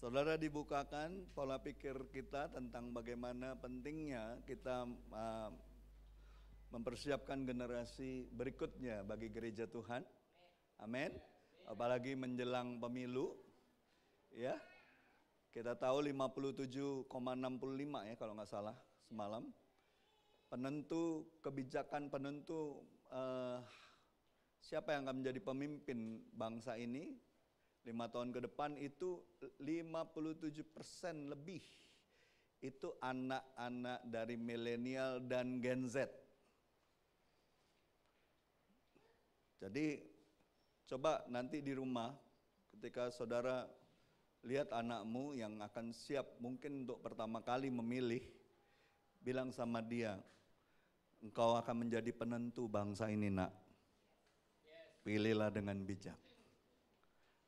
Saudara, dibukakan pola pikir kita tentang bagaimana pentingnya kita mempersiapkan generasi berikutnya bagi gereja Tuhan. Amin. Apalagi menjelang pemilu, ya. Kita tahu 57,65 ya kalau nggak salah semalam. Penentu kebijakan, penentu siapa yang akan menjadi pemimpin bangsa ini 5 tahun ke depan itu 57% lebih itu anak-anak dari milenial dan Gen Z. Jadi coba nanti di rumah ketika saudara lihat anakmu yang akan siap mungkin untuk pertama kali memilih, bilang sama dia, engkau akan menjadi penentu bangsa ini, nak. Pilihlah dengan bijak.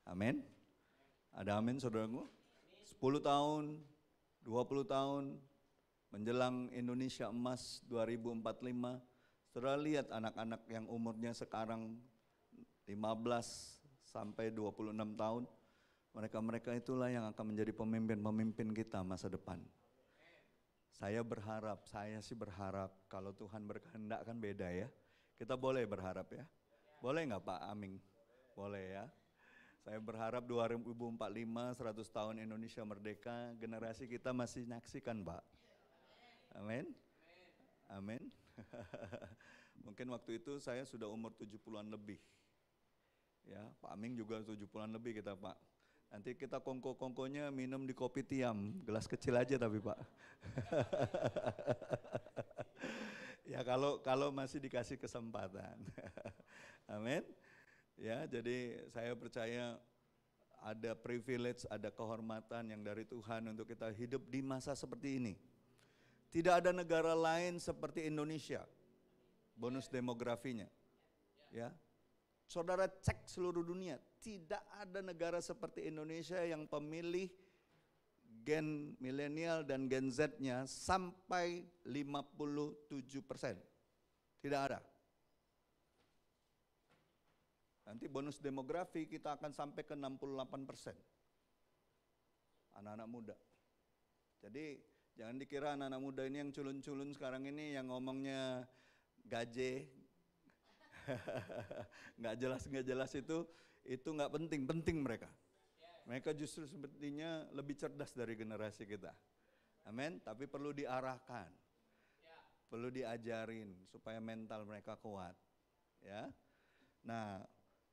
Amin. Ada amin saudaraku? 10 tahun, 20 tahun, menjelang Indonesia Emas 2045, saudara lihat anak-anak yang umurnya sekarang 15 sampai 26 tahun, mereka itulah yang akan menjadi pemimpin-pemimpin kita masa depan. Saya berharap kalau Tuhan berkehendak kan beda ya. Kita boleh berharap ya. Boleh nggak Pak Aming? Boleh ya. Saya berharap 2045, 100 tahun Indonesia merdeka, generasi kita masih nyaksikan Pak. Amin. Amin. Mungkin waktu itu saya sudah umur 70-an lebih. Ya, Pak Aming juga 70-an lebih kita Pak. Nanti kita kongko-kongkonya minum di kopi tiam, gelas kecil aja tapi Pak. Ya kalau masih dikasih kesempatan. Amin. Ya, jadi saya percaya ada privilege, ada kehormatan yang dari Tuhan untuk kita hidup di masa seperti ini. Tidak ada negara lain seperti Indonesia, bonus demografinya. Ya, saudara cek seluruh dunia, tidak ada negara seperti Indonesia yang pemilih gen milenial dan gen Z-nya sampai 57%. Tidak ada. Nanti bonus demografi kita akan sampai ke 68%. Anak-anak muda. Jadi jangan dikira anak-anak muda ini yang culun-culun sekarang ini yang ngomongnya gaje, nggak jelas itu nggak penting mereka. Mereka justru sepertinya lebih cerdas dari generasi kita. Amin. Tapi perlu diarahkan, perlu diajarin supaya mental mereka kuat. Ya. Nah,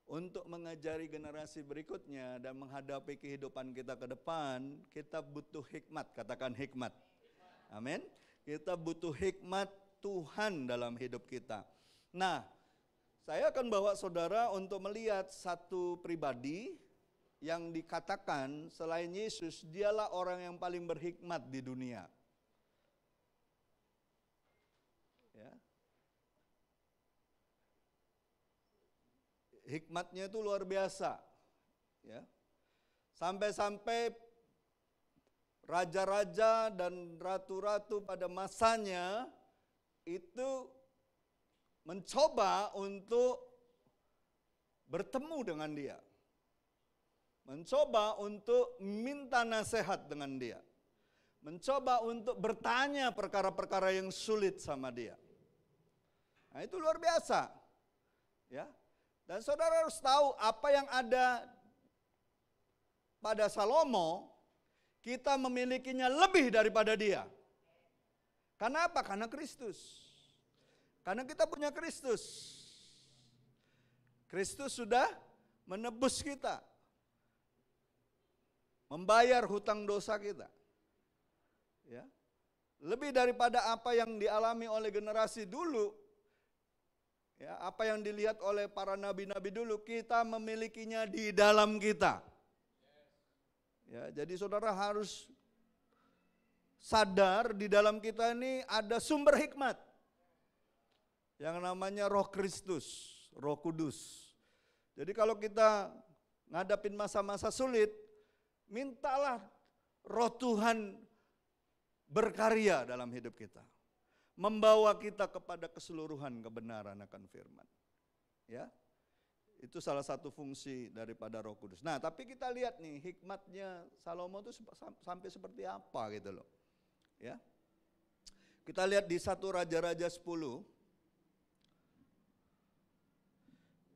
untuk mengajari generasi berikutnya dan menghadapi kehidupan kita ke depan, kita butuh hikmat, katakan hikmat. Amin. Kita butuh hikmat Tuhan dalam hidup kita. Nah, saya akan bawa saudara untuk melihat satu pribadi yang dikatakan selain Yesus, dialah orang yang paling berhikmat di dunia. Ya. Hikmatnya itu luar biasa, ya. Sampai-sampai raja-raja dan ratu-ratu pada masanya itu mencoba untuk bertemu dengan dia, mencoba untuk minta nasihat dengan dia, mencoba untuk bertanya perkara-perkara yang sulit sama dia. Nah, itu luar biasa, ya. Dan saudara harus tahu apa yang ada pada Salomo, kita memilikinya lebih daripada dia. Karena apa? Karena Kristus. Karena kita punya Kristus. Kristus sudah menebus kita. Membayar hutang dosa kita. Ya. Lebih daripada apa yang dialami oleh generasi dulu. Ya, apa yang dilihat oleh para nabi-nabi dulu, kita memilikinya di dalam kita. Ya, jadi saudara harus sadar di dalam kita ini ada sumber hikmat. Yang namanya Roh Kristus, Roh Kudus. Jadi kalau kita ngadapin masa-masa sulit, mintalah Roh Tuhan berkarya dalam hidup kita. Membawa kita kepada keseluruhan kebenaran akan firman. Ya. Itu salah satu fungsi daripada Roh Kudus. Nah, tapi kita lihat nih hikmatnya Salomo itu sampai seperti apa gitu loh. Ya. Kita lihat di 1 Raja-Raja 10.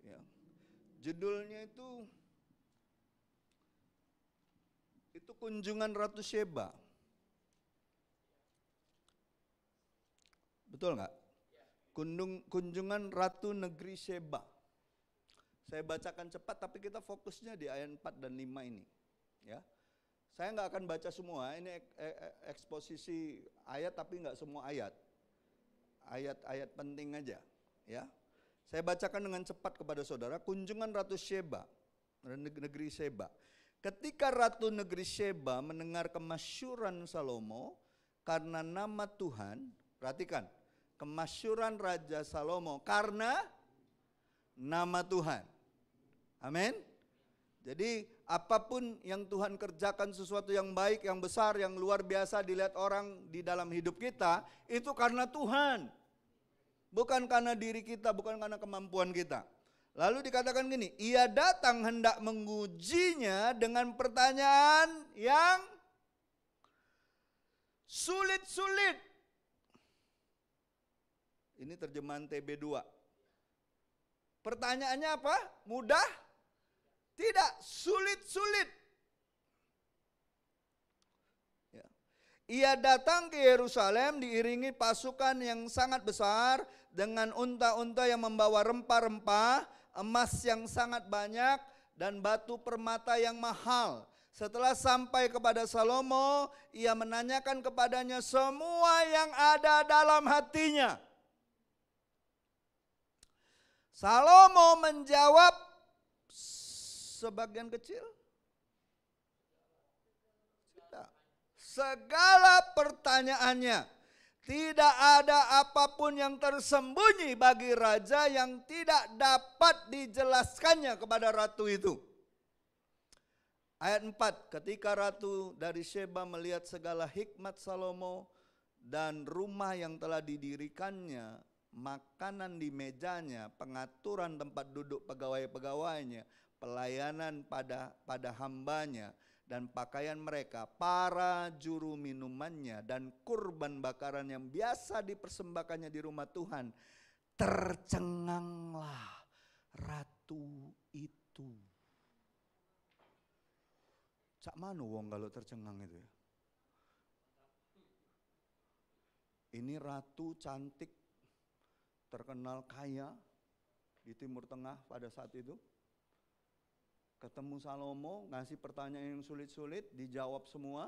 Ya. Judulnya itu kunjungan Ratu Sheba. Betul nggak? Kunjungan Ratu Negeri Sheba. Saya bacakan cepat tapi kita fokusnya di ayat 4 dan 5 ini. Ya. Saya nggak akan baca semua, ini eksposisi ayat tapi nggak semua ayat. Ayat-ayat penting aja. Ya. Saya bacakan dengan cepat kepada saudara, kunjungan Ratu Sheba, negeri Sheba. Ketika Ratu Negeri Sheba mendengar kemasyuran Salomo karena nama Tuhan, perhatikan, kemasyuran Raja Salomo karena nama Tuhan. Amin. Jadi apapun yang Tuhan kerjakan, sesuatu yang baik, yang besar, yang luar biasa dilihat orang di dalam hidup kita, itu karena Tuhan. Bukan karena diri kita, bukan karena kemampuan kita. Lalu dikatakan gini, ia datang hendak mengujinya dengan pertanyaan yang sulit-sulit. Ini terjemahan TB2. Pertanyaannya apa? Mudah? Tidak, sulit-sulit. Ya. Ia datang ke Yerusalem diiringi pasukan yang sangat besar dengan unta-unta yang membawa rempah-rempah, emas yang sangat banyak, dan batu permata yang mahal. Setelah sampai kepada Salomo, ia menanyakan kepadanya semua yang ada dalam hatinya. Salomo menjawab sebagian kecil. Tidak. Segala pertanyaannya. Tidak ada apapun yang tersembunyi bagi raja yang tidak dapat dijelaskannya kepada ratu itu. Ayat 4, ketika ratu dari Sheba melihat segala hikmat Salomo dan rumah yang telah didirikannya, makanan di mejanya, pengaturan tempat duduk pegawai-pegawainya, pelayanan pada hambanya, dan pakaian mereka, para juru minumannya, dan kurban bakaran yang biasa dipersembahkannya di rumah Tuhan, tercenganglah ratu itu. Cak mana wong kalau tercengang itu ya? Ini ratu cantik, terkenal kaya di Timur Tengah pada saat itu. Ketemu Salomo, ngasih pertanyaan yang sulit-sulit, dijawab semua,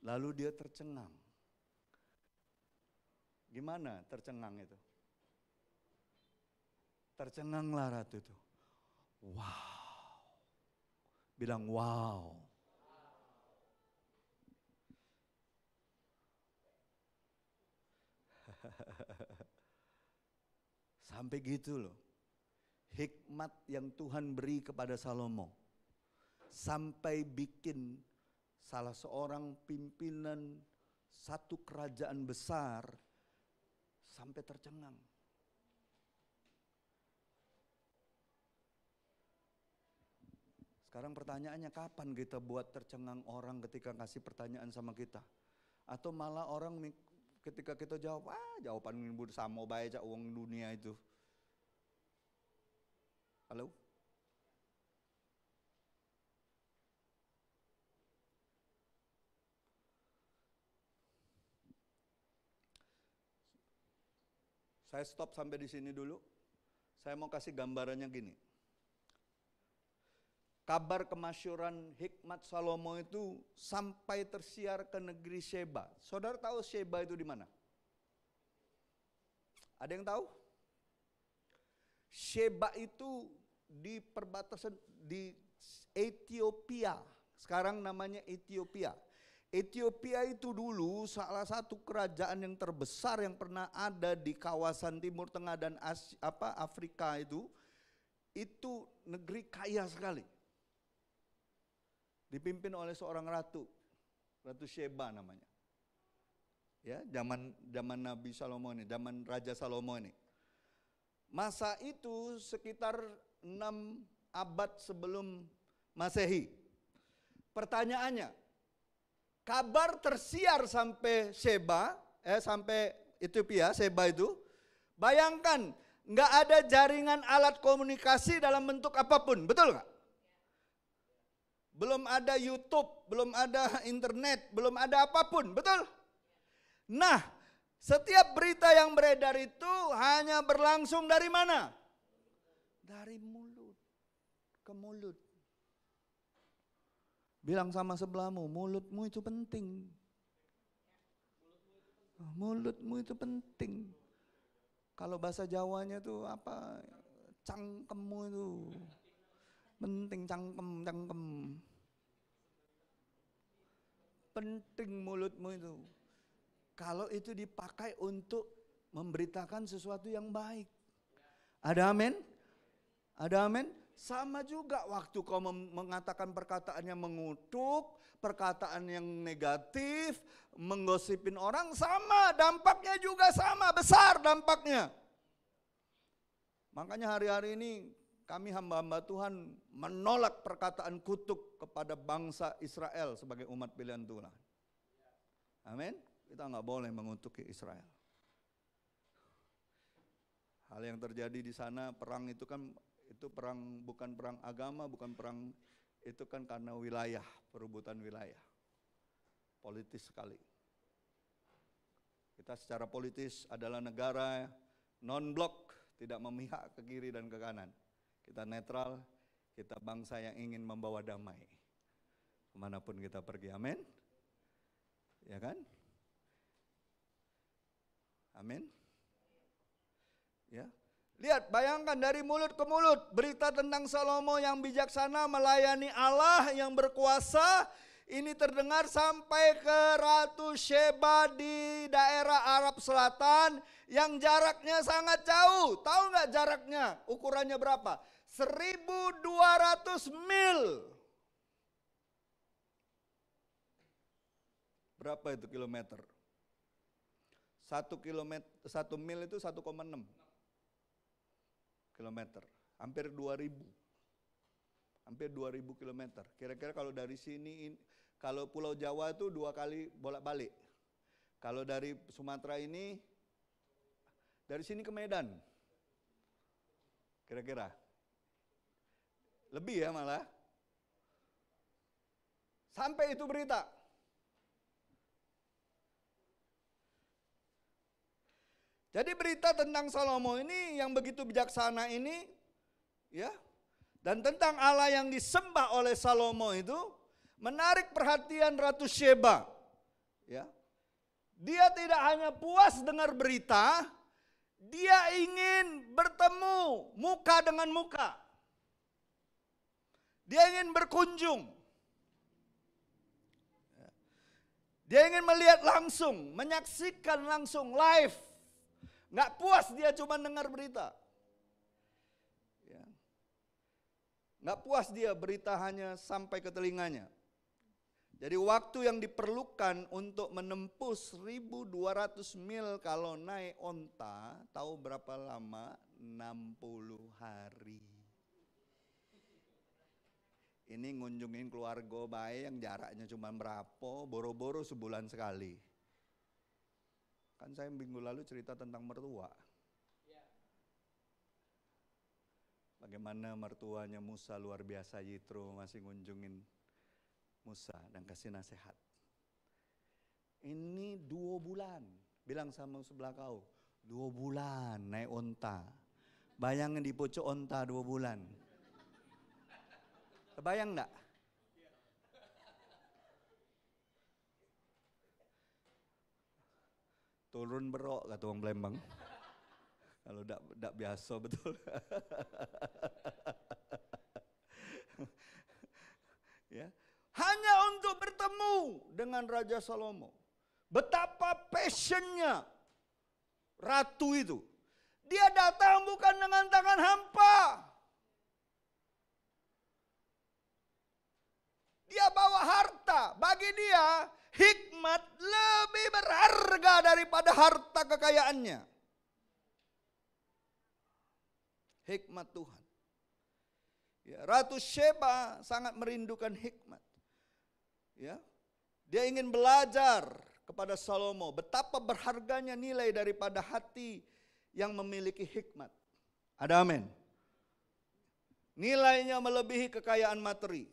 lalu dia tercengang. Gimana tercengang itu? Tercenganglah ratu itu. Wow. Bilang wow. Sampai gitu loh. Hikmat yang Tuhan beri kepada Salomo. Sampai bikin salah seorang pimpinan satu kerajaan besar sampai tercengang. Sekarang pertanyaannya, kapan kita buat tercengang orang ketika kasih pertanyaan sama kita? Atau malah orang ketika kita jawab, jawaban ini sama baik uang dunia itu. Halo? Saya stop sampai di sini dulu. Saya mau kasih gambarannya gini. Kabar kemasyuran hikmat Salomo itu sampai tersiar ke negeri Sheba. Saudara tahu Sheba itu di mana? Ada yang tahu? Sheba itu di perbatasan di Ethiopia. Sekarang namanya Ethiopia. Ethiopia itu dulu salah satu kerajaan yang terbesar yang pernah ada di kawasan Timur Tengah dan Afrika itu. Itu negeri kaya sekali. Dipimpin oleh seorang ratu. Ratu Sheba namanya. Ya, zaman Nabi Salomo ini, zaman Raja Salomo ini. Masa itu sekitar 6 abad sebelum Masehi. Pertanyaannya, kabar tersiar sampai sampai Ethiopia, Sheba itu. Bayangkan, nggak ada jaringan alat komunikasi dalam bentuk apapun, betul nggak? Belum ada YouTube, belum ada internet, belum ada apapun, betul? Nah, setiap berita yang beredar itu hanya berlangsung dari mana? Dari mulut ke mulut. Bilang sama sebelahmu, mulutmu itu penting. Mulutmu itu penting. Kalau bahasa Jawanya tuh apa? Cangkemmu itu. Penting cangkem. Penting mulutmu itu. Kalau itu dipakai untuk memberitakan sesuatu yang baik. Ada amin? Ada amin? Sama juga waktu kau mengatakan perkataan yang mengutuk, perkataan yang negatif, menggosipin orang, sama dampaknya juga sama, besar dampaknya. Makanya hari-hari ini kami hamba-hamba Tuhan menolak perkataan kutuk kepada bangsa Israel sebagai umat pilihan Tuhan. Amin. Kita nggak boleh mengutuki Israel. Hal yang terjadi di sana, perang itu kan, itu perang bukan perang agama, bukan perang, itu kan karena wilayah, perebutan wilayah. Politis sekali. Kita secara politis adalah negara non-blok, tidak memihak ke kiri dan ke kanan. Kita netral, kita bangsa yang ingin membawa damai. Kemanapun kita pergi, amin. Ya kan? Amin. Ya. Lihat, bayangkan dari mulut ke mulut, berita tentang Salomo yang bijaksana melayani Allah yang berkuasa, ini terdengar sampai ke Ratu Sheba di daerah Arab Selatan yang jaraknya sangat jauh. Tahu nggak jaraknya? Ukurannya berapa? 1.200 mil. Berapa itu kilometer? 1 mil itu 1,6 kilometer. Hampir 2.000. Hampir 2.000 kilometer. Kira-kira kalau dari sini, kalau Pulau Jawa itu 2 kali bolak-balik. Kalau dari Sumatera ini, dari sini ke Medan. Kira-kira. Lebih ya malah. Sampai itu berita. Jadi berita tentang Salomo ini yang begitu bijaksana ini, ya, dan tentang Allah yang disembah oleh Salomo itu menarik perhatian Ratu Sheba. Ya, dia tidak hanya puas dengar berita, dia ingin bertemu muka dengan muka. Dia ingin berkunjung. Dia ingin melihat langsung, menyaksikan langsung live. Nggak puas dia cuma dengar berita. Ya. Nggak puas dia berita hanya sampai ke telinganya. Jadi waktu yang diperlukan untuk menempuh 1.200 mil kalau naik onta, tahu berapa lama? 60 hari. Ini ngunjungin keluarga baik yang jaraknya cuma berapa, boro-boro sebulan sekali. Kan saya minggu lalu cerita tentang mertua. Bagaimana mertuanya Musa luar biasa, Yitro masih ngunjungin Musa dan kasih nasihat. Ini 2 bulan, bilang sama sebelah kau, 2 bulan naik onta. Bayangin di pucuk onta 2 bulan. Kebayang enggak? Turun berok kata orang Palembang. Kalau enggak biasa betul. Ya. Hanya untuk bertemu dengan Raja Salomo. Betapa passionnya ratu itu. Dia datang bukan dengan tangan hampa. Dia bawa harta. Bagi dia, hikmat lebih berharga daripada harta kekayaannya. Hikmat Tuhan. Ya, Ratu Sheba sangat merindukan hikmat. Ya, dia ingin belajar kepada Salomo betapa berharganya nilai daripada hati yang memiliki hikmat. Ada amin. Nilainya melebihi kekayaan materi.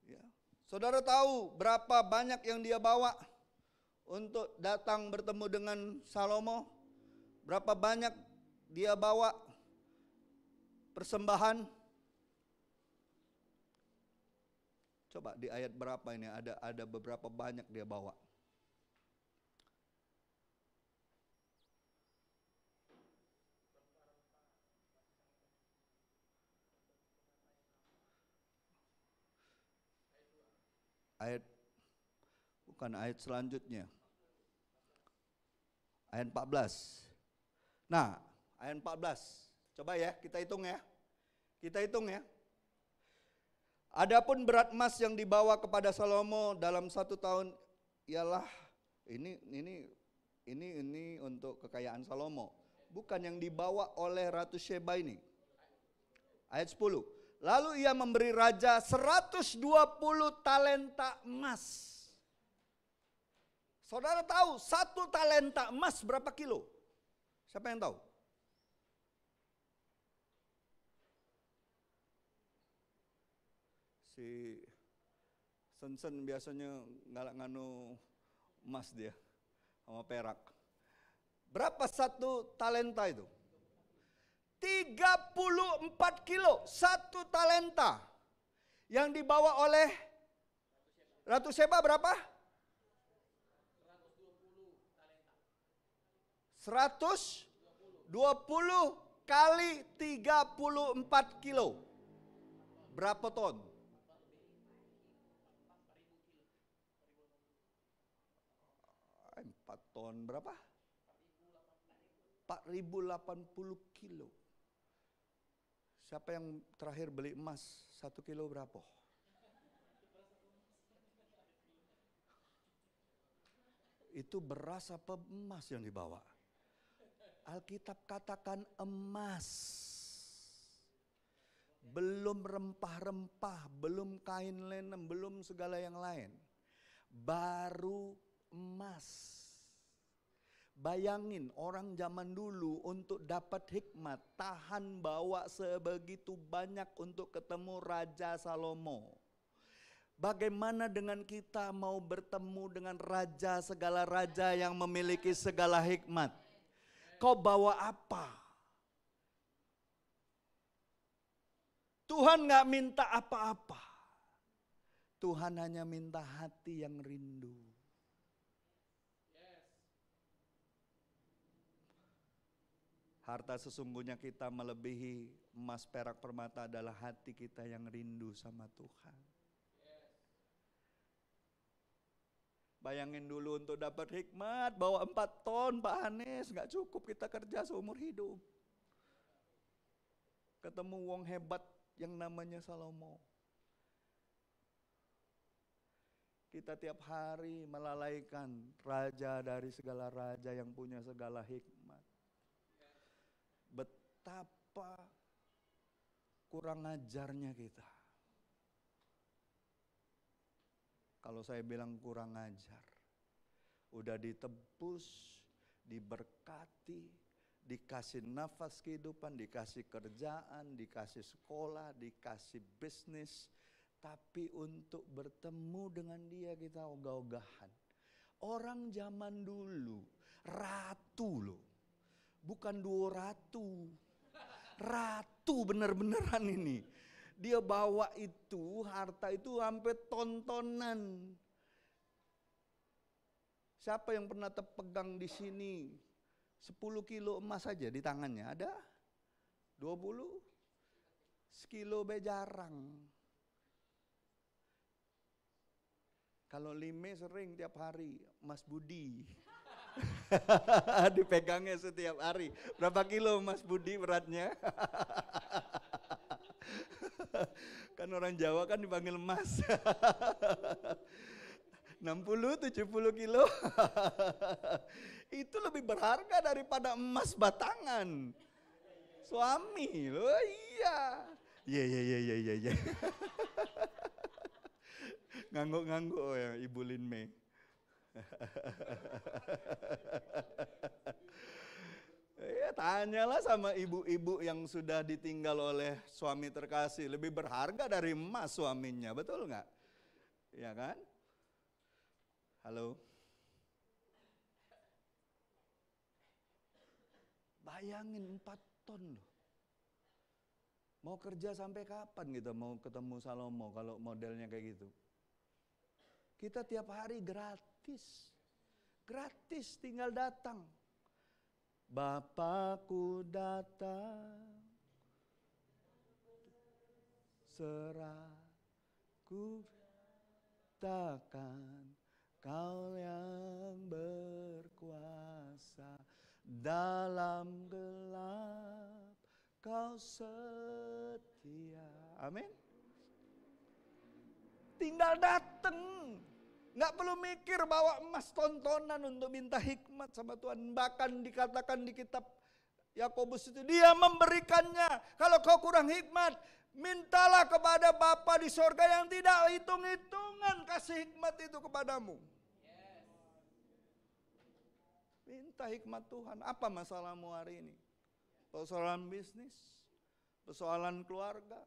Ya. Saudara tahu berapa banyak yang dia bawa untuk datang bertemu dengan Salomo? Berapa banyak dia bawa persembahan? Coba di ayat berapa ini ada beberapa banyak dia bawa. Bukan ayat selanjutnya. Ayat 14. Nah, ayat 14. Coba ya, kita hitung ya. Kita hitung ya. Adapun berat emas yang dibawa kepada Salomo dalam 1 tahun ialah ini untuk kekayaan Salomo, bukan yang dibawa oleh Ratu Sheba ini. Ayat 10. Lalu ia memberi raja 120 talenta emas. Saudara tahu 1 talenta emas berapa kilo? Siapa yang tahu? Si Sensen biasanya ngalak nganu emas dia sama perak. Berapa 1 talenta itu? 34 kilo 1 talenta. Yang dibawa oleh Ratu Sheba berapa? 120 kali 34 kilo. Berapa ton? 4 ton berapa? 4080 kilo. Siapa yang terakhir beli emas 1 kilo berapa? Itu beras apa emas yang dibawa? Alkitab katakan emas. Belum rempah-rempah, belum kain linen, belum segala yang lain. Baru emas. Bayangin orang zaman dulu untuk dapat hikmat, tahan bawa sebegitu banyak untuk ketemu Raja Salomo. Bagaimana dengan kita mau bertemu dengan raja, segala raja yang memiliki segala hikmat? Kau bawa apa? Tuhan gak minta apa-apa. Tuhan hanya minta hati yang rindu. Harta sesungguhnya kita melebihi emas, perak, permata adalah hati kita yang rindu sama Tuhan. Bayangin dulu untuk dapat hikmat, bawa 4 ton Pak Hanes, gak cukup kita kerja seumur hidup. Ketemu wong hebat yang namanya Salomo. Kita tiap hari melalaikan raja dari segala raja yang punya segala hikmat. Betapa kurang ajarnya kita. Kalau saya bilang kurang ajar, udah ditebus, diberkati, dikasih nafas kehidupan, dikasih kerjaan, dikasih sekolah, dikasih bisnis, tapi untuk bertemu dengan dia kita ogah-ogahan. Orang zaman dulu, ratu loh. Bukan dua ratu, ratu bener-beneran ini. Dia bawa itu, harta itu sampai tontonan. Siapa yang pernah terpegang di sini 10 kilo emas saja di tangannya? Ada? 20? Sekilo be jarang. Kalau lime sering tiap hari, Mas Budi. Dipegangnya setiap hari. Berapa kilo Mas Budi beratnya? Kan orang Jawa kan dipanggil Mas. 60-70 kilo. Itu lebih berharga daripada emas batangan. Suami loh, iya. Iya. Ngangguk-ngangguk ya Ibu Lin Mei. Ya, tanyalah sama ibu-ibu yang sudah ditinggal oleh suami terkasih, lebih berharga dari emas suaminya, betul nggak? Ya kan? Halo? Bayangin 4 ton loh. Mau kerja sampai kapan kita mau ketemu Salomo kalau modelnya kayak gitu? Kita tiap hari gratis. Gratis tinggal datang. Bapakku datang, serahku takkan, Kau yang berkuasa dalam gelap, Kau setia. Amin. Tinggal datang. Nggak perlu mikir bawa emas tontonan untuk minta hikmat sama Tuhan. Bahkan dikatakan di kitab Yakobus itu, Dia memberikannya. Kalau kau kurang hikmat, mintalah kepada Bapa di sorga yang tidak hitung-hitungan kasih hikmat itu kepadamu. Minta hikmat Tuhan. Apa masalahmu hari ini? Persoalan bisnis, persoalan keluarga,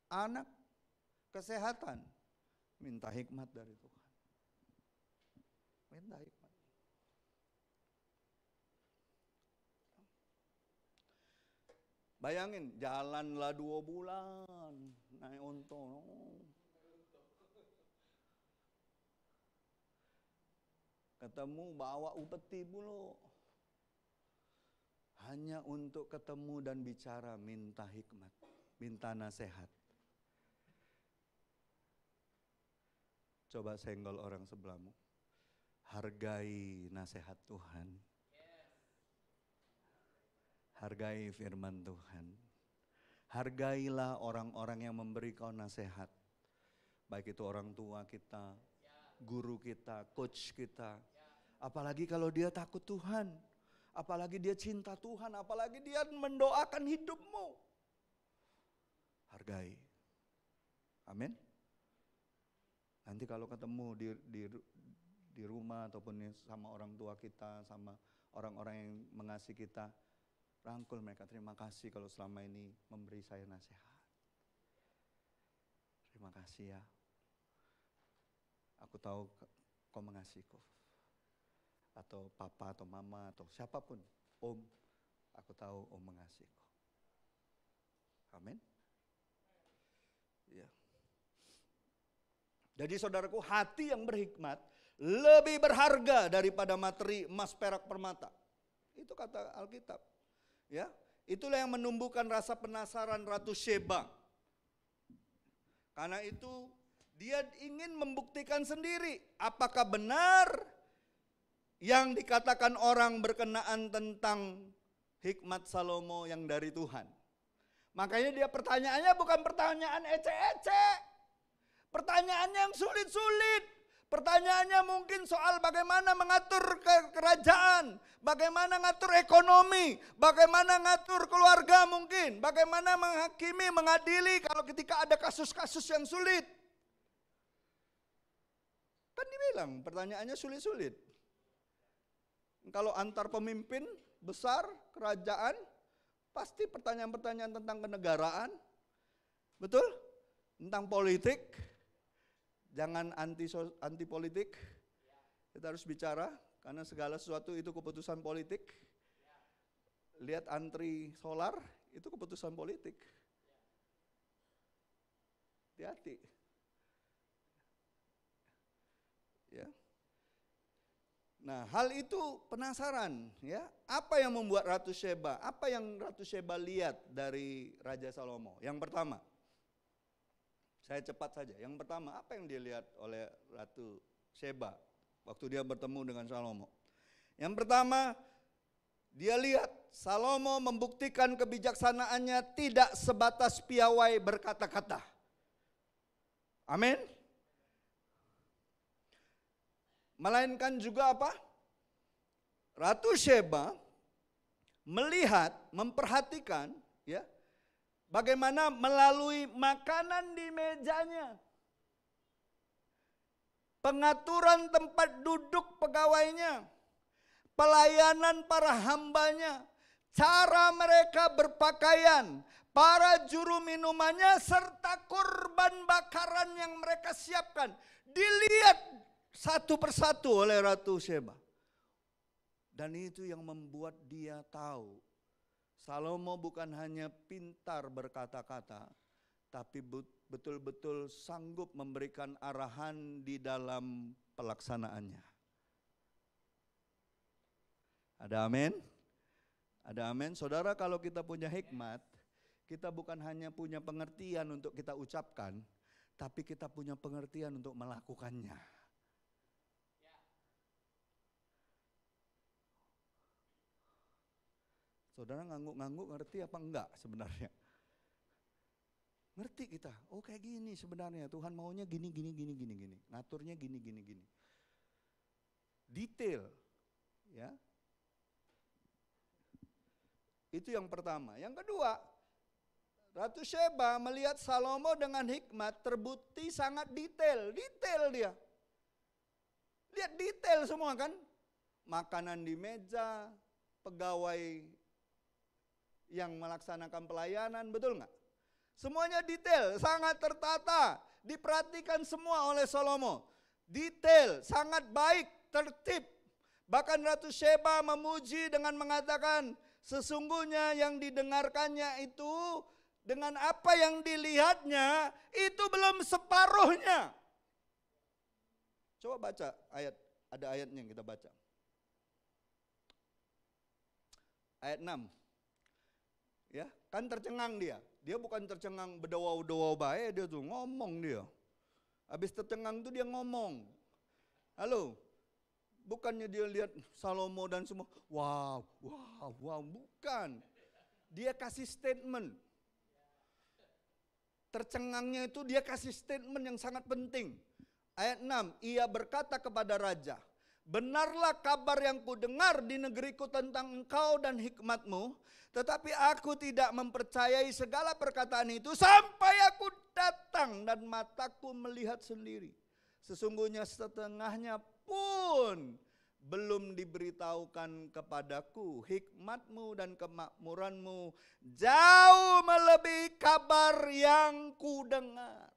anak, kesehatan. Minta hikmat dari Tuhan. Minta hikmat. Bayangin, jalanlah 2 bulan naik untung. Ketemu bawa upeti pula. Hanya untuk ketemu dan bicara, minta hikmat, minta nasihat. Coba senggol orang sebelahmu. Hargai nasihat Tuhan. Hargai firman Tuhan. Hargailah orang-orang yang memberi kau nasihat. Baik itu orang tua kita, guru kita, coach kita. Apalagi kalau dia takut Tuhan. Apalagi dia cinta Tuhan. Apalagi dia mendoakan hidupmu. Hargai. Amin. Nanti kalau ketemu di rumah ataupun sama orang tua kita, sama orang-orang yang mengasihi kita, rangkul mereka, terima kasih kalau selama ini memberi saya nasihat. Terima kasih ya. Aku tahu kau mengasihiku. Atau papa atau mama atau siapapun, om, aku tahu om mengasihiku. Amin. Ya. Jadi saudaraku, hati yang berhikmat lebih berharga daripada materi emas, perak, permata. Itu kata Alkitab. Ya, itulah yang menumbuhkan rasa penasaran Ratu Sheba. Karena itu dia ingin membuktikan sendiri apakah benar yang dikatakan orang berkenaan tentang hikmat Salomo yang dari Tuhan. Makanya dia pertanyaannya bukan pertanyaan ece-ece. Pertanyaannya yang sulit-sulit. Pertanyaannya mungkin soal bagaimana mengatur kerajaan, bagaimana ngatur ekonomi, bagaimana ngatur keluarga mungkin, bagaimana menghakimi, mengadili kalau ketika ada kasus-kasus yang sulit. Kan dibilang pertanyaannya sulit-sulit. Kalau antar pemimpin besar kerajaan, pasti pertanyaan-pertanyaan tentang kenegaraan, betul? Tentang politik. Jangan anti politik, kita harus bicara karena segala sesuatu itu keputusan politik. Lihat antri solar, itu keputusan politik. Hati-hati. Ya. Nah, hal itu penasaran, ya. Apa yang membuat Ratu Sheba? Apa yang Ratu Sheba lihat dari Raja Salomo? Yang pertama, saya cepat saja. Yang pertama, apa yang dia lihat oleh Ratu Sheba waktu dia bertemu dengan Salomo? Yang pertama, dia lihat Salomo membuktikan kebijaksanaannya tidak sebatas piawai berkata-kata. Amin. Melainkan juga apa? Ratu Sheba melihat, memperhatikan, ya, Bagaimana melalui makanan di mejanya, pengaturan tempat duduk pegawainya, pelayanan para hambanya, cara mereka berpakaian, para juru minumannya, serta kurban bakaran yang mereka siapkan. Dilihat satu persatu oleh Ratu Sheba. Dan itu yang membuat dia tahu Salomo bukan hanya pintar berkata-kata, tapi betul-betul sanggup memberikan arahan di dalam pelaksanaannya. Ada amin? Ada amin? Saudara, kalau kita punya hikmat, kita bukan hanya punya pengertian untuk kita ucapkan, tapi kita punya pengertian untuk melakukannya. Saudara ngangguk-ngangguk ngerti apa enggak sebenarnya? Ngerti kita, oh kayak gini sebenarnya, Tuhan maunya gini. Ngaturnya gini. Detail, ya. Itu yang pertama. Yang kedua, Ratu Sheba melihat Salomo dengan hikmat terbukti sangat detail. Detail dia. Lihat detail semua kan. Makanan di meja, pegawai yang melaksanakan pelayanan, betul nggak? Semuanya detail, sangat tertata, diperhatikan semua oleh Salomo. Detail, sangat baik, tertib. Bahkan Ratu Sheba memuji dengan mengatakan, sesungguhnya yang didengarkannya itu dengan apa yang dilihatnya itu belum separuhnya. Coba baca ayat, ada ayatnya yang kita baca. Ayat 6. Ya, kan tercengang dia. Dia bukan tercengang bedawau-dawau baik, dia tuh ngomong dia. Habis tercengang tuh dia ngomong. Halo. Bukannya dia lihat Salomo dan semua, wow, bukan. Dia kasih statement. Tercengangnya itu dia kasih statement yang sangat penting. Ayat 6, ia berkata kepada raja, benarlah kabar yang kudengar di negeriku tentang engkau dan hikmatmu, tetapi aku tidak mempercayai segala perkataan itu sampai aku datang dan mataku melihat sendiri. Sesungguhnya setengahnya pun belum diberitahukan kepadaku. Hikmatmu dan kemakmuranmu jauh melebihi kabar yang kudengar.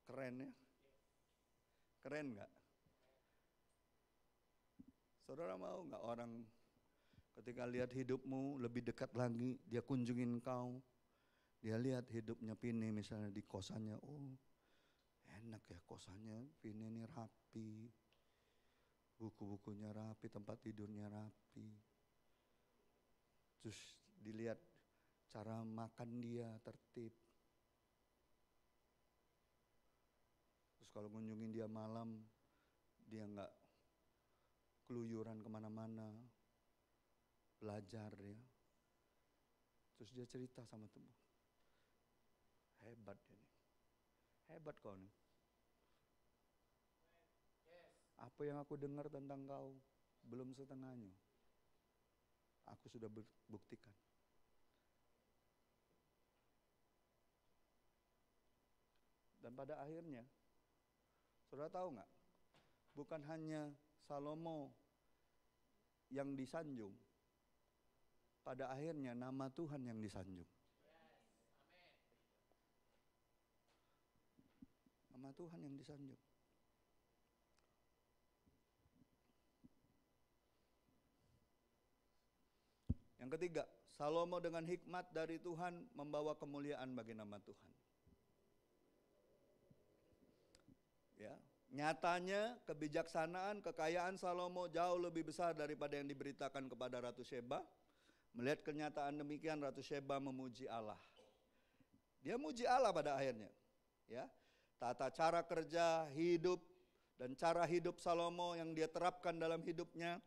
Keren ya? Keren gak? Saudara mau gak orang ketika lihat hidupmu lebih dekat lagi, dia kunjungin kau, dia lihat hidupnya Pini misalnya di kosannya, oh enak ya kosannya, Pini ini rapi, buku-bukunya rapi, tempat tidurnya rapi. Terus dilihat cara makan dia tertib. Terus kalau kunjungin dia malam, dia gak keluyuran kemana-mana, belajar ya. Terus dia cerita sama teman, hebat ini, hebat kau nih. Apa yang aku dengar tentang kau belum setengahnya, aku sudah buktikan. Dan pada akhirnya, saudara tahu nggak? Bukan hanya Salomo yang disanjung, pada akhirnya nama Tuhan yang disanjung. Nama Tuhan yang disanjung. Yang ketiga, Salomo dengan hikmat dari Tuhan membawa kemuliaan bagi nama Tuhan. Ya. Nyatanya kebijaksanaan, kekayaan Salomo jauh lebih besar daripada yang diberitakan kepada Ratu Sheba. Melihat kenyataan demikian, Ratu Sheba memuji Allah. Dia muji Allah pada akhirnya. Ya, tata cara kerja, hidup, dan cara hidup Salomo yang dia terapkan dalam hidupnya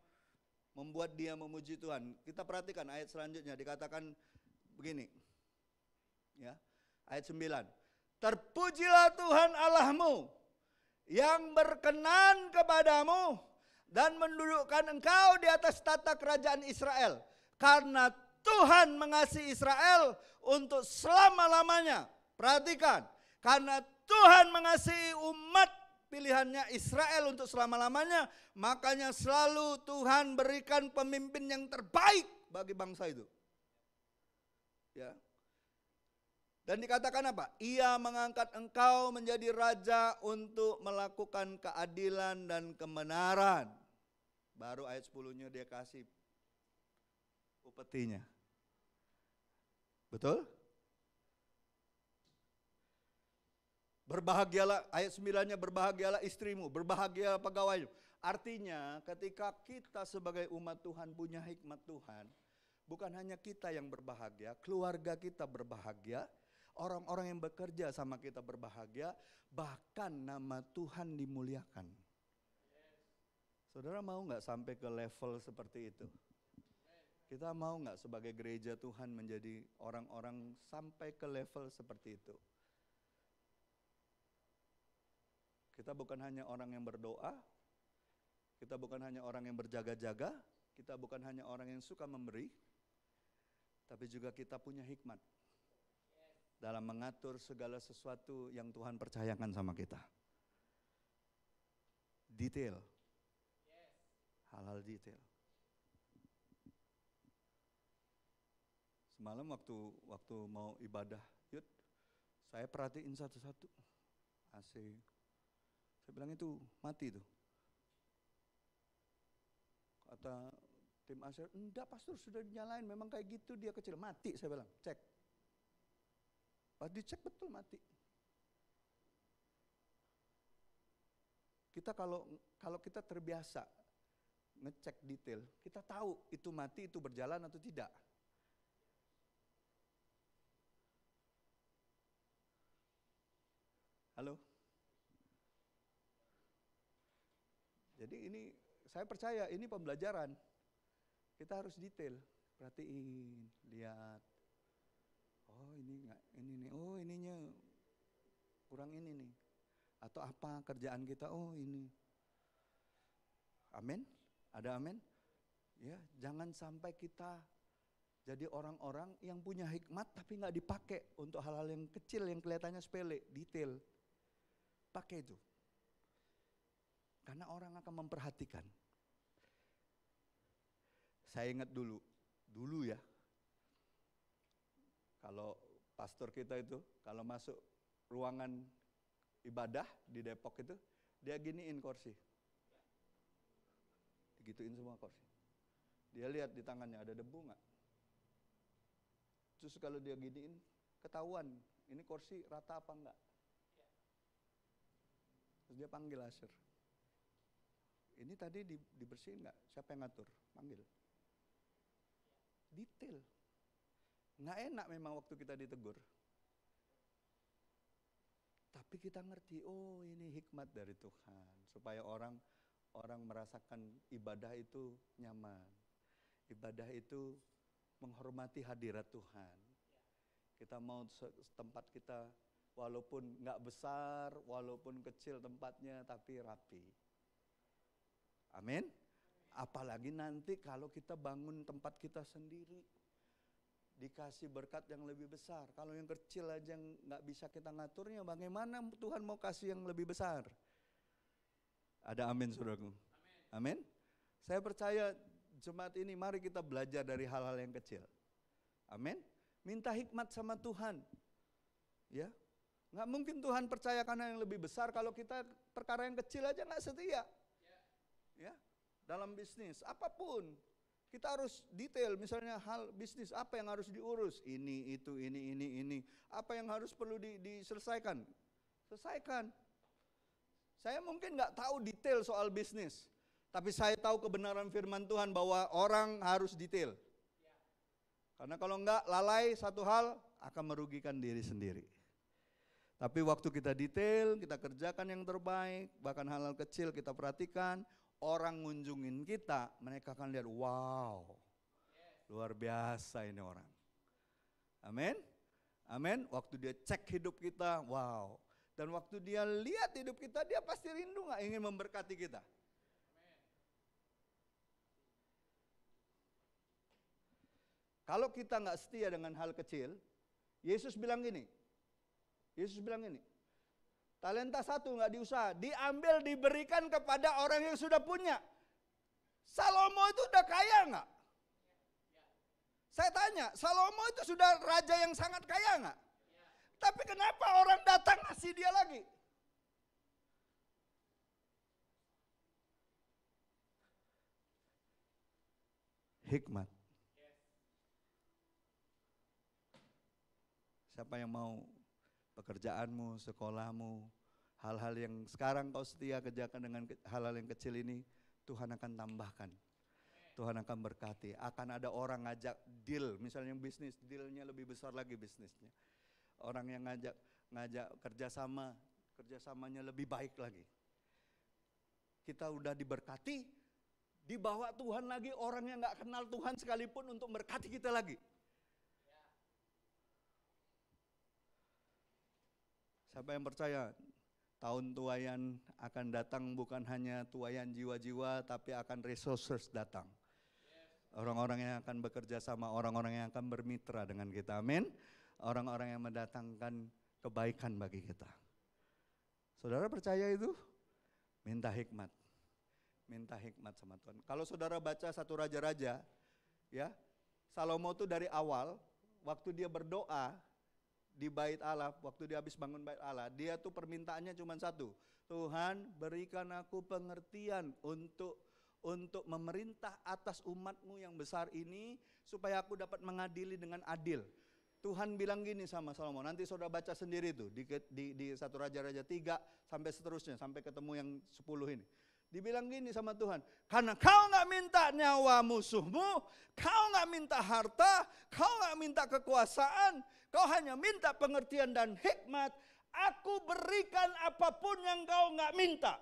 membuat dia memuji Tuhan. Kita perhatikan ayat selanjutnya, dikatakan begini. Ya, ayat 9. Terpujilah Tuhan Allahmu yang berkenan kepadamu dan mendudukkan engkau di atas tata kerajaan Israel. Karena Tuhan mengasihi Israel untuk selama-lamanya. Perhatikan, karena Tuhan mengasihi umat pilihannya Israel untuk selama-lamanya, makanya selalu Tuhan berikan pemimpin yang terbaik bagi bangsa itu. Ya. Dan dikatakan apa? Ia mengangkat engkau menjadi raja untuk melakukan keadilan dan kebenaran. Baru ayat 10-nya dia kasih upetinya. Betul? Berbahagialah, ayat 9-nya berbahagialah istrimu, berbahagialah pegawaimu. Artinya ketika kita sebagai umat Tuhan punya hikmat Tuhan, bukan hanya kita yang berbahagia, keluarga kita berbahagia, orang-orang yang bekerja sama kita berbahagia, bahkan nama Tuhan dimuliakan. Saudara mau nggak sampai ke level seperti itu? Kita mau nggak sebagai gereja Tuhan menjadi orang-orang sampai ke level seperti itu? Kita bukan hanya orang yang berdoa, kita bukan hanya orang yang berjaga-jaga, kita bukan hanya orang yang suka memberi, tapi juga kita punya hikmat dalam mengatur segala sesuatu yang Tuhan percayakan sama kita. Detail. Hal-hal detail. Semalam waktu mau ibadah Yud, saya perhatiin satu-satu. AC. Saya bilang itu mati tuh. Kata tim ASR, enggak pastor sudah dinyalain, memang kayak gitu dia kecil. Mati saya bilang, cek. Pas dicek betul mati. Kita kalau kita terbiasa ngecek detail, kita tahu itu mati, itu berjalan atau tidak. Halo? Jadi ini saya percaya ini pembelajaran. Kita harus detail, perhatiin, lihat. Oh ini enggak, ini nih, oh ininya kurang ini nih. Atau apa kerjaan kita, oh ini. Amin? Ada amin? Ya, jangan sampai kita jadi orang-orang yang punya hikmat tapi nggak dipakai untuk hal-hal yang kecil yang kelihatannya sepele, detail. Pakai itu. Karena orang akan memperhatikan. Saya ingat dulu ya, kalau pastor kita itu, kalau masuk ruangan ibadah di Depok itu, dia giniin kursi. Digituin semua kursi. Dia lihat di tangannya ada debu nggak? Terus kalau dia giniin, ketahuan ini kursi rata apa enggak. Terus dia panggil usher. Ini tadi dibersihin nggak? Siapa yang ngatur? Panggil. Detail. Nggak enak memang waktu kita ditegur. Tapi kita ngerti, oh ini hikmat dari Tuhan. Supaya orang merasakan ibadah itu nyaman. Ibadah itu menghormati hadirat Tuhan. Kita mau tempat kita walaupun nggak besar, walaupun kecil tempatnya, tapi rapi. Amin. Apalagi nanti kalau kita bangun tempat kita sendiri, dikasih berkat yang lebih besar. Kalau yang kecil aja nggak bisa kita ngaturnya, bagaimana Tuhan mau kasih yang lebih besar? Ada amin saudaraku. Amin. Saya percaya jemaat ini mari kita belajar dari hal-hal yang kecil. Amin. Minta hikmat sama Tuhan. Ya. Nggak mungkin Tuhan percayakan yang lebih besar kalau kita perkara yang kecil aja nggak setia. Ya, dalam bisnis apapun kita harus detail. Misalnya hal bisnis apa yang harus diurus, ini itu ini apa yang harus perlu diselesaikan, selesaikan. Saya mungkin nggak tahu detail soal bisnis, tapi saya tahu kebenaran firman Tuhan bahwa orang harus detail. Karena kalau enggak lalai satu hal akan merugikan diri sendiri. Tapi waktu kita detail, kita kerjakan yang terbaik, bahkan hal-hal kecil kita perhatikan, orang ngunjungin kita, mereka akan lihat, wow, luar biasa ini orang. Amin, amin. Waktu dia cek hidup kita, wow. Dan waktu dia lihat hidup kita, dia pasti rindu gak ingin memberkati kita. Kalau kita nggak setia dengan hal kecil, Yesus bilang gini, talenta 1 nggak diusaha, diambil diberikan kepada orang yang sudah punya. Salomo itu udah kaya nggak? Saya tanya, Salomo itu sudah raja yang sangat kaya nggak? Tapi kenapa orang datang ngasih dia lagi? Hikmat. Siapa yang mau pekerjaanmu, sekolahmu, hal-hal yang sekarang kau setia kerjakan dengan hal-hal yang kecil ini, Tuhan akan tambahkan. Tuhan akan berkati. Akan ada orang ngajak deal, misalnya bisnis, dealnya lebih besar lagi bisnisnya. Orang yang ngajak kerjasamanya lebih baik lagi. Kita udah diberkati, dibawa Tuhan lagi, orang yang gak kenal Tuhan sekalipun untuk berkati kita lagi. Siapa yang percaya tahun tuaian akan datang, bukan hanya tuaian jiwa-jiwa, tapi akan resources datang. Orang-orang yang akan bekerja sama, orang-orang yang akan bermitra dengan kita, amin. Orang-orang yang mendatangkan kebaikan bagi kita. Saudara percaya itu? Minta hikmat sama Tuhan. Kalau saudara baca 1 Raja-Raja, ya, Salomo tuh dari awal, waktu dia berdoa, di bait Allah, waktu dia habis bangun bait Allah, dia tuh permintaannya cuma satu. Tuhan, berikan aku pengertian untuk memerintah atas umatmu yang besar ini, supaya aku dapat mengadili dengan adil. Tuhan bilang gini sama Salomo, nanti saudara baca sendiri tuh di 1 Raja-Raja 3 sampai seterusnya, sampai ketemu yang 10 ini. Dibilang gini sama Tuhan, karena kau gak minta nyawa musuhmu, kau gak minta harta, kau gak minta kekuasaan, kau hanya minta pengertian dan hikmat, aku berikan apapun yang kau gak minta.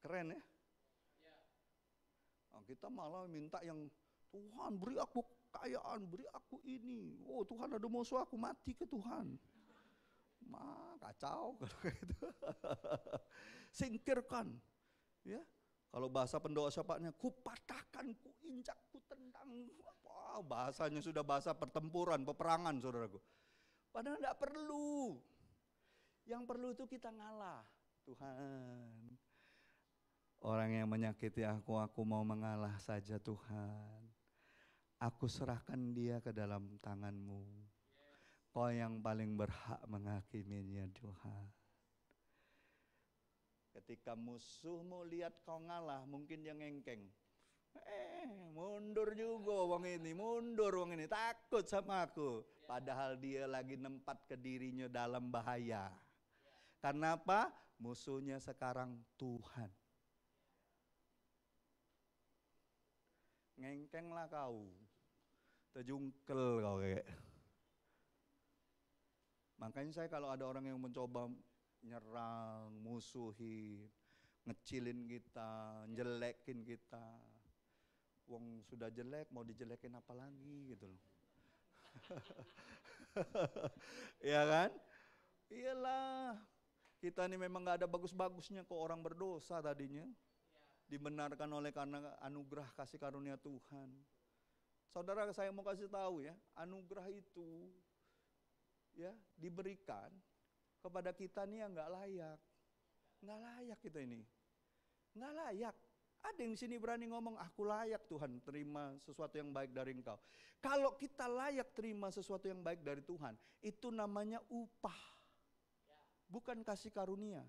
Keren ya? Nah, kita malah minta yang, Tuhan beri aku kekayaan, beri aku ini. Oh Tuhan, ada musuh, aku mati ke Tuhan. Kacau kalau gitu. Singkirkan, ya. Kalau bahasa pendoa siapanya, ku patahkan, ku injak, ku tendang. Wow, bahasanya sudah bahasa pertempuran, peperangan, saudaraku. Padahal tidak perlu. Yang perlu itu kita ngalah. Tuhan, orang yang menyakiti aku mau mengalah saja Tuhan. Aku serahkan dia ke dalam tangan-Mu. Kau yang paling berhak menghakiminya Tuhan. Ketika musuhmu lihat kau ngalah, mungkin dia ngengkeng. Mundur juga wong ini, takut sama aku. Padahal dia lagi nempat ke dirinya dalam bahaya. Karena apa? Musuhnya sekarang Tuhan. Ngengkenglah kau, terjungkel kau kayak. Makanya saya kalau ada orang yang mencoba nyerang, musuhin, ngecilin kita, jelekin kita, wong sudah jelek mau dijelekin apa lagi gitu loh. Iya kan? Iyalah, kita ini memang gak ada bagus-bagusnya kok, orang berdosa tadinya. Dibenarkan oleh karena anugerah kasih karunia Tuhan. Saudara, saya mau kasih tahu ya, anugerah itu ya diberikan kepada kita nih yang nggak layak kita ini, nggak layak. Ada yang di sini berani ngomong, aku layak Tuhan terima sesuatu yang baik dari Engkau. Kalau kita layak terima sesuatu yang baik dari Tuhan, itu namanya upah, bukan kasih karunia.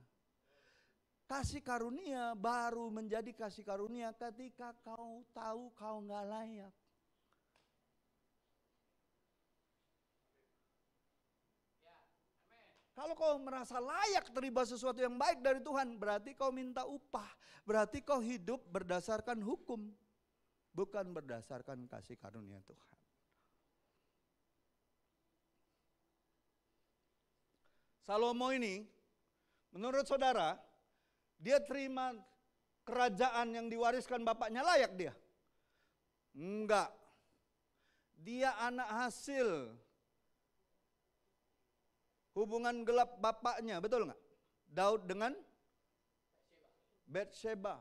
Kasih karunia baru menjadi kasih karunia ketika kau tahu kau nggak layak. Kalau kau merasa layak terima sesuatu yang baik dari Tuhan, berarti kau minta upah. Berarti kau hidup berdasarkan hukum, bukan berdasarkan kasih karunia Tuhan. Salomo ini, menurut saudara, dia terima kerajaan yang diwariskan bapaknya, layak dia? Enggak. Dia anak hasil hubungan gelap bapaknya, betul nggak? Daud dengan Batsheba.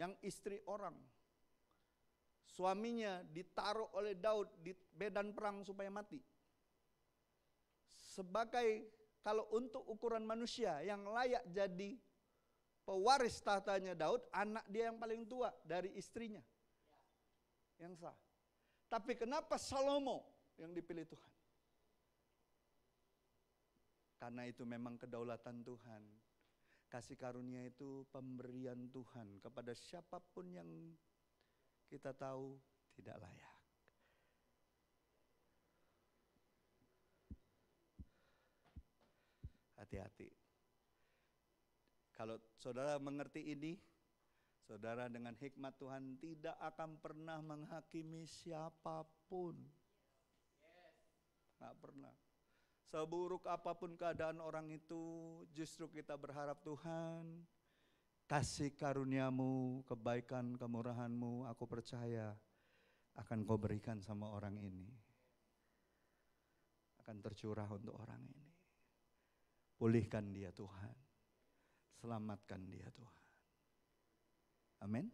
yang istri orang. Suaminya ditaruh oleh Daud di medan perang supaya mati. Sebagai, kalau untuk ukuran manusia yang layak jadi pewaris tahtanya Daud, anak dia yang paling tua dari istrinya yang sah. Tapi kenapa Salomo yang dipilih Tuhan? Karena itu memang kedaulatan Tuhan. Kasih karunia itu pemberian Tuhan kepada siapapun yang kita tahu tidak layak. Hati-hati. Kalau saudara mengerti ini, saudara dengan hikmat Tuhan tidak akan pernah menghakimi siapapun. Nggak pernah. Seburuk apapun keadaan orang itu, justru kita berharap Tuhan, kasih karuniamu, kebaikan, kemurahanmu, aku percaya akan kau berikan sama orang ini. Akan tercurah untuk orang ini. Pulihkan dia Tuhan. Selamatkan dia Tuhan. Amin.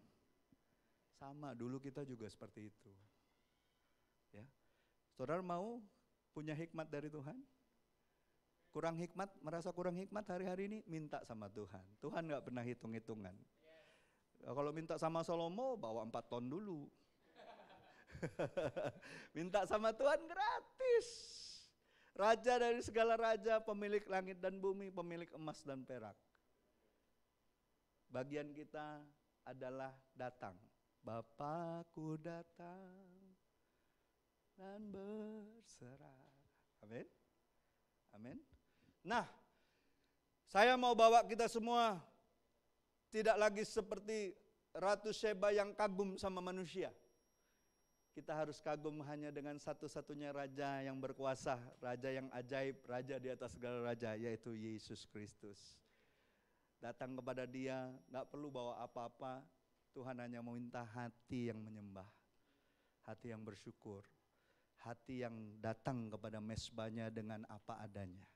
Sama, dulu kita juga seperti itu. Ya. Saudara mau punya hikmat dari Tuhan? Kurang hikmat, merasa kurang hikmat hari-hari ini, minta sama Tuhan. Tuhan gak pernah hitung-hitungan. Kalau minta sama Salomo, bawa 4 ton dulu. Minta sama Tuhan gratis. Raja dari segala raja, pemilik langit dan bumi, pemilik emas dan perak. Bagian kita adalah datang. Bapakku datang dan berserah. Amin. Amin. Nah, saya mau bawa kita semua tidak lagi seperti Ratu Sheba yang kagum sama manusia. Kita harus kagum hanya dengan satu-satunya raja yang berkuasa, raja yang ajaib, raja di atas segala raja, yaitu Yesus Kristus. Datang kepada dia, gak perlu bawa apa-apa, Tuhan hanya meminta hati yang menyembah, hati yang bersyukur, hati yang datang kepada mezbahnya dengan apa adanya.